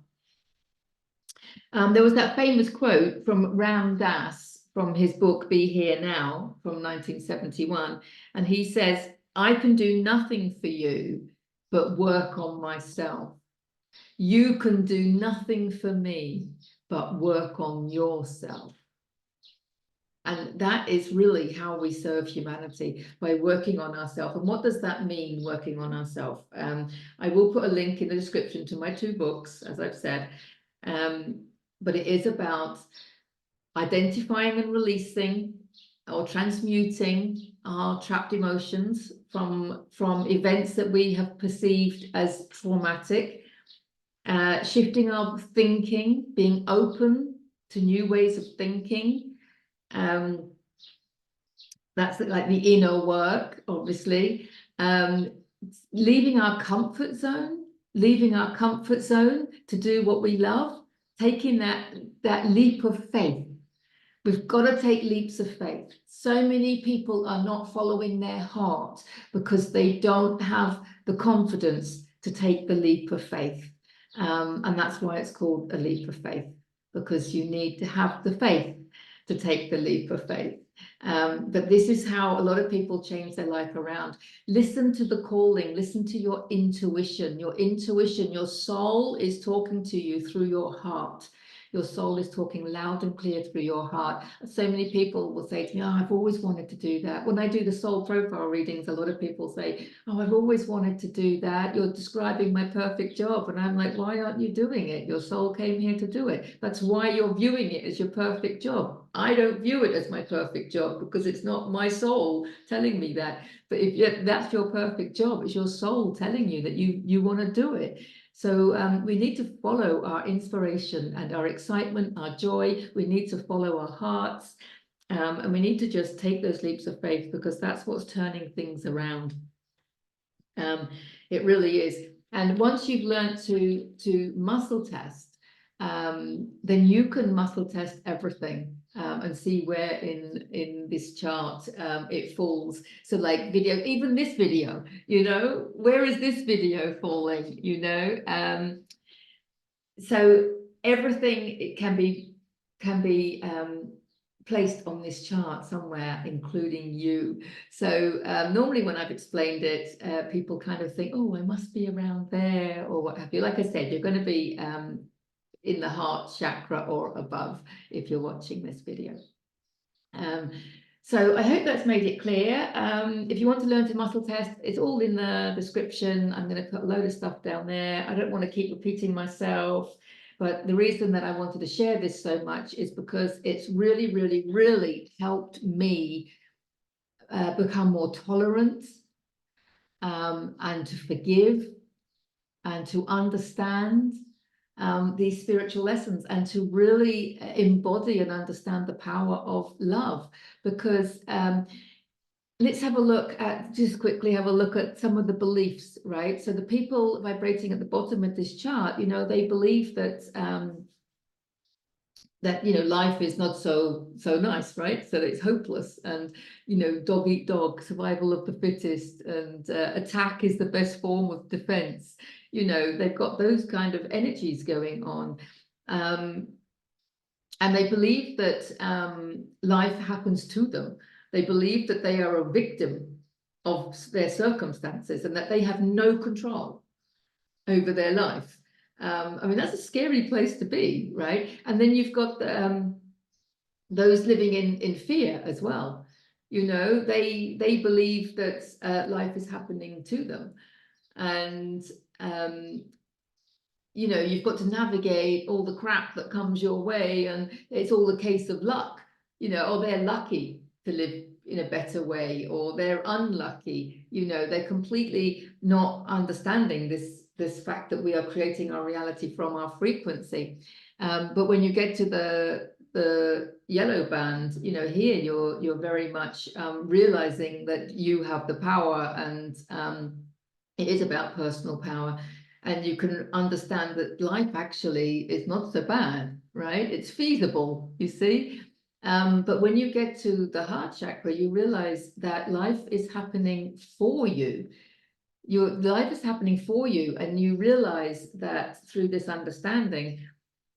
There was that famous quote from Ram Dass from his book Be Here Now from 1971, and he says, "I can do nothing for you but work on myself. You can do nothing for me but work on yourself." And that is really how we serve humanity, by working on ourselves. And what does that mean, working on ourselves? I will put a link in the description to my 2 books, as I've said. But it is about identifying and releasing or transmuting our trapped emotions from events that we have perceived as traumatic, shifting our thinking, being open to new ways of thinking. That's like the inner work, obviously. Leaving our comfort zone to do what we love, taking that leap of faith. We've got to take leaps of faith. So many people are not following their heart because they don't have the confidence to take the leap of faith. And that's why it's called a leap of faith, because you need to have the faith to take the leap of faith. But this is how a lot of people change their life around. Listen to the calling, listen to your intuition. Your intuition, your soul is talking to you through your heart. Your soul is talking loud and clear through your heart. So many people will say to me, oh, I've always wanted to do that. When I do the soul profile readings, a lot of people say, oh, I've always wanted to do that. You're describing my perfect job. And I'm like, why aren't you doing it? Your soul came here to do it. That's why you're viewing it as your perfect job. I don't view it as my perfect job because it's not my soul telling me that. But if that's your perfect job, it's your soul telling you that you want to do it. So we need to follow our inspiration and our excitement, our joy. We need to follow our hearts. And we need to just take those leaps of faith, because that's what's turning things around. It really is. And once you've learned to muscle test, then you can muscle test everything. And see where in this chart it falls. So like video, even this video, you know, where is this video falling, you know? So everything it can be placed on this chart somewhere, including you. So normally when I've explained it, people kind of think, oh, I must be around there or what have you. Like I said, you're going to be in the heart chakra or above if you're watching this video. So I hope that's made it clear. If you want to learn to muscle test, it's all in the description. I'm going to put a load of stuff down there. I don't want to keep repeating myself, but the reason that I wanted to share this so much is because it's really, really, really helped me become more tolerant and to forgive and to understand these spiritual lessons, and to really embody and understand the power of love. Because let's have a look at, just quickly have a look at some of the beliefs, right? So the people vibrating at the bottom of this chart, you know, they believe that that, you know, life is not so nice, right? So it's hopeless, and, you know, dog eat dog, survival of the fittest, and attack is the best form of defense. You know, they've got those kind of energies going on. And they believe that life happens to them. They believe that they are a victim of their circumstances and that they have no control over their life. I mean, that's a scary place to be, right? And then you've got those living in fear as well. You know, they believe that life is happening to them. And you know, you've got to navigate all the crap that comes your way, and it's all a case of luck. You know, oh, they're lucky to live in a better way, or they're unlucky. You know, they're completely not understanding this fact that we are creating our reality from our frequency. But when you get to the yellow band, you know, here you're very much realizing that you have the power, and it is about personal power. And you can understand that life actually is not so bad, right? It's feasible, you see. But when you get to the heart chakra, you realize that life is happening for you. Your life is happening for you, and you realize that through this understanding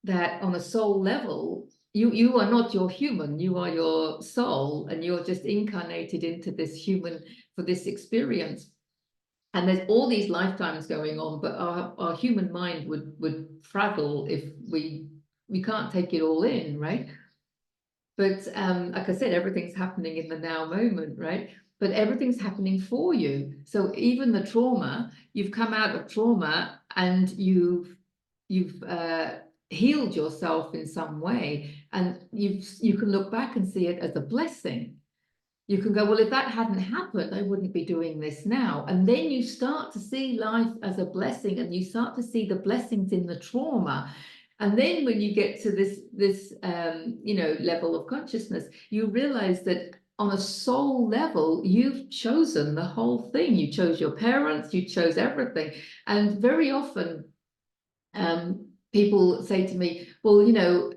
that on a soul level, you are not your human, you are your soul, and you're just incarnated into this human for this experience. And there's all these lifetimes going on, but our human mind would frazzle if we can't take it all in, right? But like I said, everything's happening in the now moment, right? But everything's happening for you. So even the trauma, you've come out of trauma and you've healed yourself in some way, and you can look back and see it as a blessing. You can go, well, if that hadn't happened, I wouldn't be doing this now. And then you start to see life as a blessing, and you start to see the blessings in the trauma. And then when you get to this you know, level of consciousness, you realize that on a soul level, you've chosen the whole thing. You chose your parents, you chose everything. And very often people say to me, well, you know,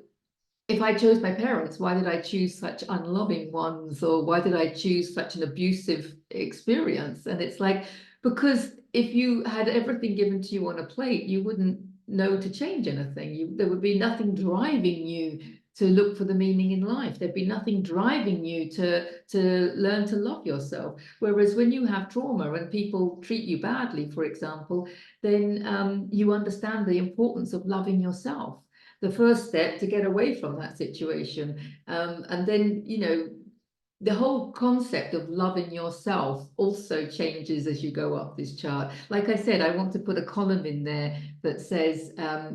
if I chose my parents, why did I choose such unloving ones? Or why did I choose such an abusive experience? And it's like, because if you had everything given to you on a plate, you wouldn't know to change anything. There would be nothing driving you to look for the meaning in life. There'd be nothing driving you to learn to love yourself. Whereas when you have trauma and people treat you badly, for example, then you understand the importance of loving yourself. the first step to get away from that situation. And then, you know, the whole concept of loving yourself also changes as you go up this chart. Like I said, I want to put a column in there that says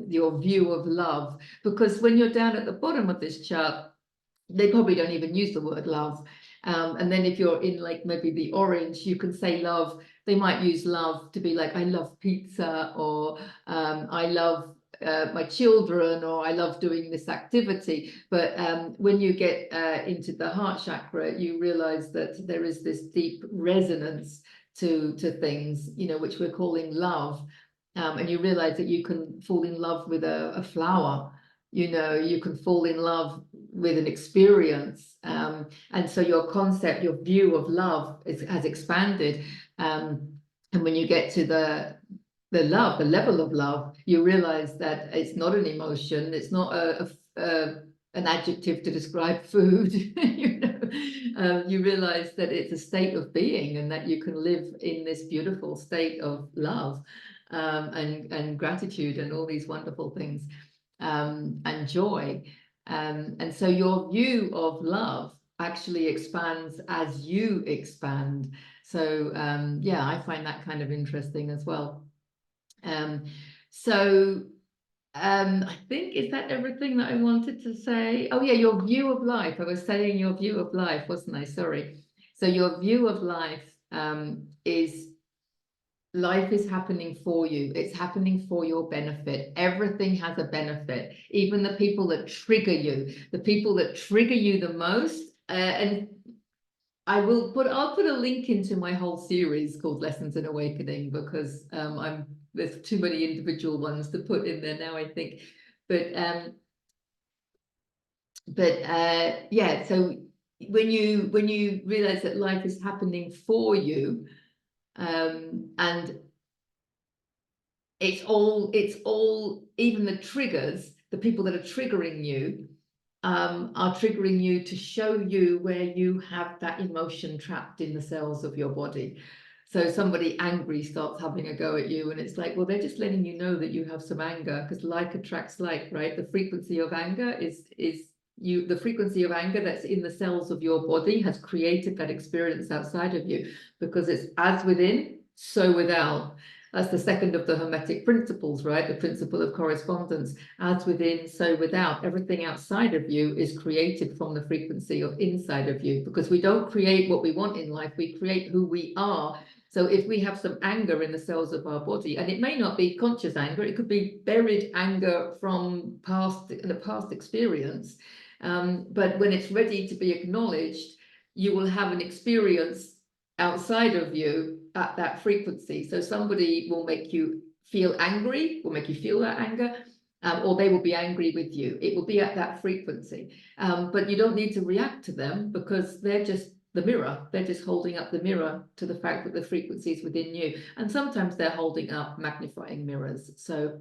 your view of love, because when you're down at the bottom of this chart, they probably don't even use the word love. And then if you're in like maybe the orange, you can say love. They might use love to be like, I love pizza, or I love my children, or I love doing this activity. But when you get into the heart chakra, you realize that there is this deep resonance to things, you know, which we're calling love. And you realize that you can fall in love with a flower, you know, you can fall in love with an experience. And so your concept, your view of love has expanded. And when you get to the love, the level of love, you realize that it's not an emotion, it's not an adjective to describe food. You know, you realize that it's a state of being, and that you can live in this beautiful state of love, and gratitude, and all these wonderful things, and joy. And so your view of love actually expands as you expand. So yeah, I find that kind of interesting as well. So I think, is that everything that I wanted to say? Oh yeah, your view of life. I was saying your view of life, wasn't I? Sorry. So your view of life is life is happening for you. It's happening for your benefit. Everything has a benefit. Even the people that trigger you, the people that trigger you the most. And I'll put a link into my whole series called Lessons in Awakening, because there's too many individual ones to put in there now, I think. But yeah, so when you realize that life is happening for you, and it's all even the triggers, the people that are triggering you are triggering you to show you where you have that emotion trapped in the cells of your body. So somebody angry starts having a go at you, and it's like, well, they're just letting you know that you have some anger, because like attracts like, right? The frequency of anger is the frequency of anger that's in the cells of your body has created that experience outside of you, because it's as within, so without. That's the second of the Hermetic principles, right? The principle of correspondence. As within, so without. Everything outside of you is created from the frequency of inside of you, because we don't create what we want in life, we create who we are. So if we have some anger in the cells of our body, and it may not be conscious anger, it could be buried anger from a past experience, but when it's ready to be acknowledged, you will have an experience outside of you at that frequency. So somebody will make you feel angry, will make you feel that anger, or they will be angry with you. It will be at that frequency. But you don't need to react to them, because they're just the mirror. They're just holding up the mirror to the fact that the frequency is within you. And sometimes they're holding up magnifying mirrors. So,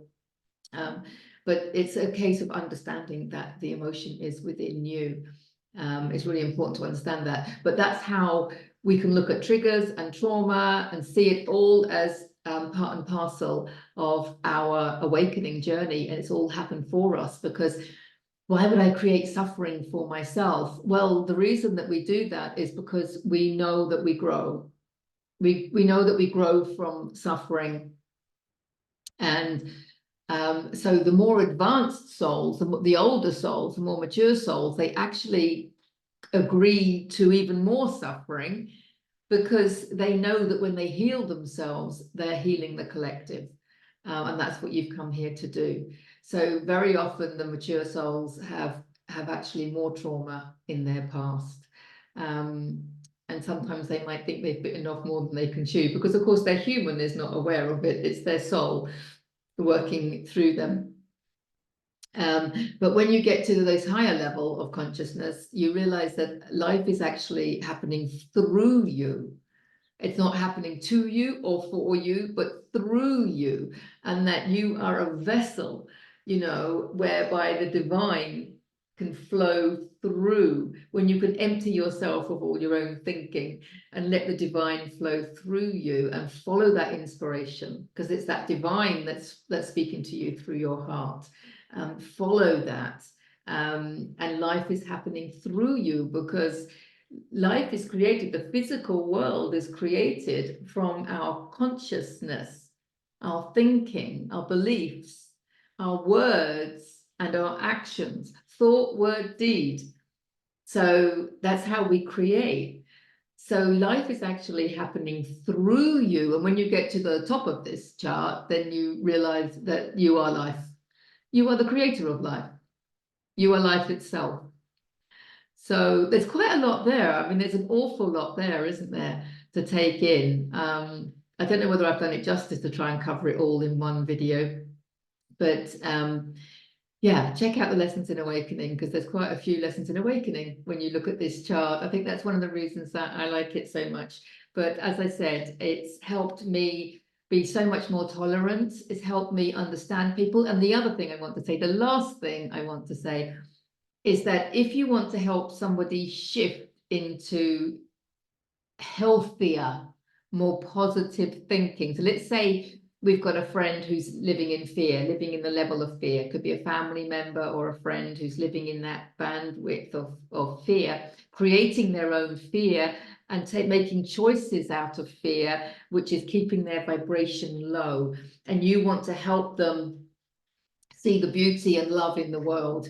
but it's a case of understanding that the emotion is within you. It's really important to understand that. But that's how we can look at triggers and trauma and see it all as part and parcel of our awakening journey. And it's all happened for us, because why would I create suffering for myself? Well, the reason that we do that is because we know that we grow. We know that we grow from suffering. And so the more advanced souls, the older souls, the more mature souls, they actually agree to even more suffering, because they know that when they heal themselves, they're healing the collective. And that's what you've come here to do. So very often the mature souls have actually more trauma in their past. And sometimes they might think they've bitten off more than they can chew, because of course their human is not aware of it. It's their soul working through them. But when you get to this higher level of consciousness, you realize that life is actually happening through you. It's not happening to you or for you, but through you, and that you are a vessel, you know, whereby the divine can flow through. When you can empty yourself of all your own thinking and let the divine flow through you, and follow that inspiration, because it's that divine that's speaking to you through your heart. follow that. And life is happening through you, because life is created, the physical world is created from our consciousness, our thinking, our beliefs, our words, and our actions, thought, word, deed. So that's how we create. So life is actually happening through you. And when you get to the top of this chart, then you realize that you are life. You are the creator of life. You are life itself. So there's quite a lot there. I mean, there's an awful lot there, isn't there, to take in. I don't know whether I've done it justice to try and cover it all in one video, but yeah, check out the lessons in awakening, because there's quite a few lessons in awakening when you look at this chart. I think that's one of the reasons that I like it so much. But as I said, it's helped me be so much more tolerant. It's helped me understand people. And the other thing I want to say, the last thing I want to say, is that if you want to help somebody shift into healthier, more positive thinking. So let's say we've got a friend who's living in fear, living in the level of fear. It could be a family member or a friend who's living in that bandwidth of fear, creating their own fear and making choices out of fear, which is keeping their vibration low. And you want to help them see the beauty and love in the world.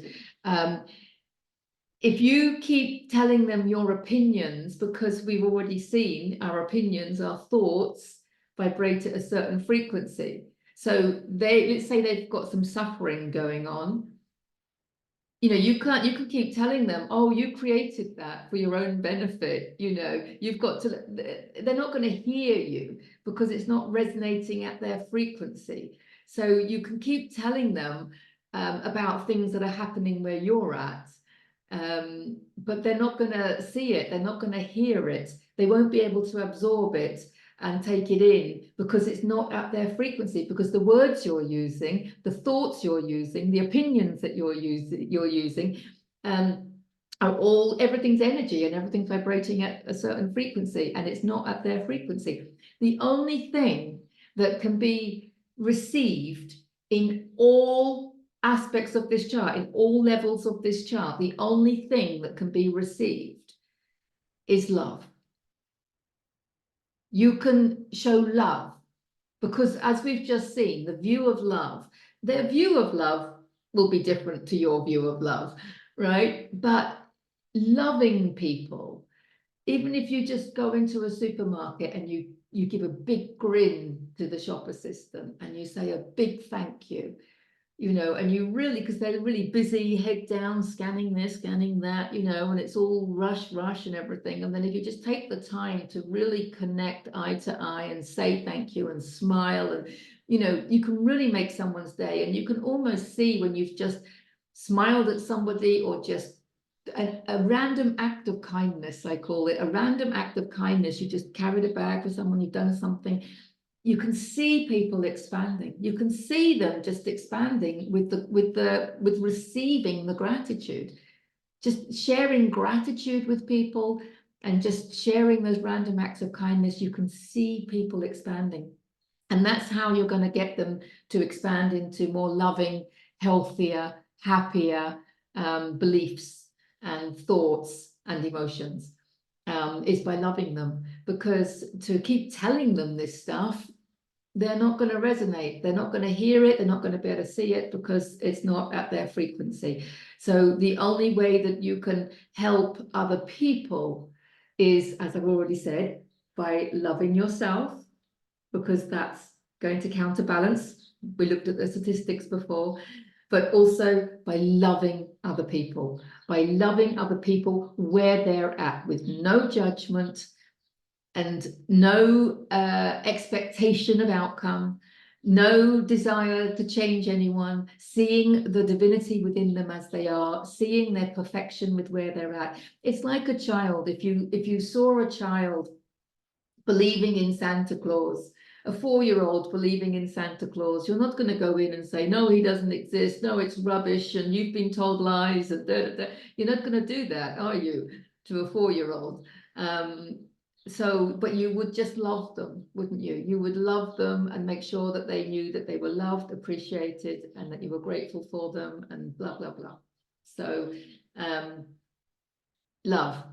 If you keep telling them your opinions, because we've already seen our opinions, our thoughts vibrate at a certain frequency. So let's say they've got some suffering going on. You can keep telling them, oh, you created that for your own benefit. You've got to, they're not going to hear you because it's not resonating at their frequency. So you can keep telling them about things that are happening where you're at. But they're not going to see it, they're not going to hear it, they won't be able to absorb it and take it in, because it's not at their frequency, because the words you're using, the thoughts you're using, the opinions that you're using are all, everything's energy and everything's vibrating at a certain frequency, and it's not at their frequency. The only thing that can be received in all aspects of this chart, in all levels of this chart, the only thing that can be received is love. You can show love, because as we've just seen, the view of love, their view of love will be different to your view of love, right? But loving people, even if you just go into a supermarket and you give a big grin to the shop assistant and you say a big thank you, and you really, because they're really busy, head down, scanning this, scanning that, and it's all rush and everything. And then if you just take the time to really connect eye to eye and say thank you and smile, and, you can really make someone's day. And you can almost see when you've just smiled at somebody, or just a random act of kindness, I call it, a random act of kindness. You just carried a bag for someone, you've done something. You can see people expanding. You can see them just expanding with receiving the gratitude, just sharing gratitude with people, and just sharing those random acts of kindness. You can see people expanding, and that's how you're going to get them to expand into more loving, healthier, happier beliefs and thoughts and emotions. Is by loving them, because to keep telling them this stuff, they're not going to resonate, they're not going to hear it, they're not going to be able to see it, because it's not at their frequency. So the only way that you can help other people is, as I've already said, by loving yourself, because that's going to counterbalance. We looked at the statistics before, but also by loving other people, where they're at, with no judgment and no expectation of outcome, no desire to change anyone, seeing the divinity within them as they are, seeing their perfection with where they're at. It's like a child. If you saw a child believing in Santa Claus, a 4-year-old believing in Santa Claus, you're not going to go in and say, no, he doesn't exist, no, it's rubbish, and you've been told lies, and da, da, da. You're not going to do that, are you, to a 4-year-old? So, but you would just love them, wouldn't you? You would love them and make sure that they knew that they were loved, appreciated, and that you were grateful for them, and blah, blah, blah. So, love.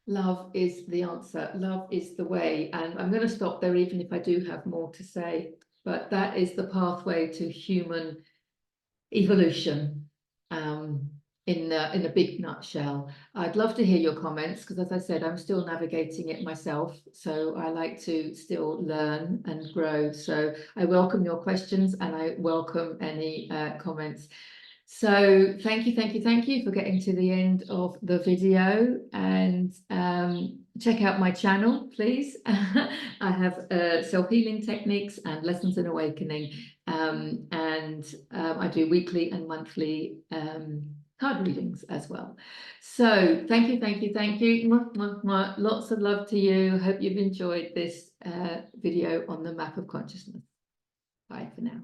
Love is the answer. Love is the way. And I'm going to stop there, even if I do have more to say. But that is the pathway to human evolution, in a big nutshell. I'd love to hear your comments, because as I said, I'm still navigating it myself. So I like to still learn and grow. So I welcome your questions, and I welcome any comments. So thank you for getting to the end of the video, and check out my channel, please. I have self-healing techniques and lessons in awakening, and I do weekly and monthly card readings as well. So thank you. Mwah, mwah, mwah. Lots of love to you. Hope you've enjoyed this video on the map of consciousness. Bye for now.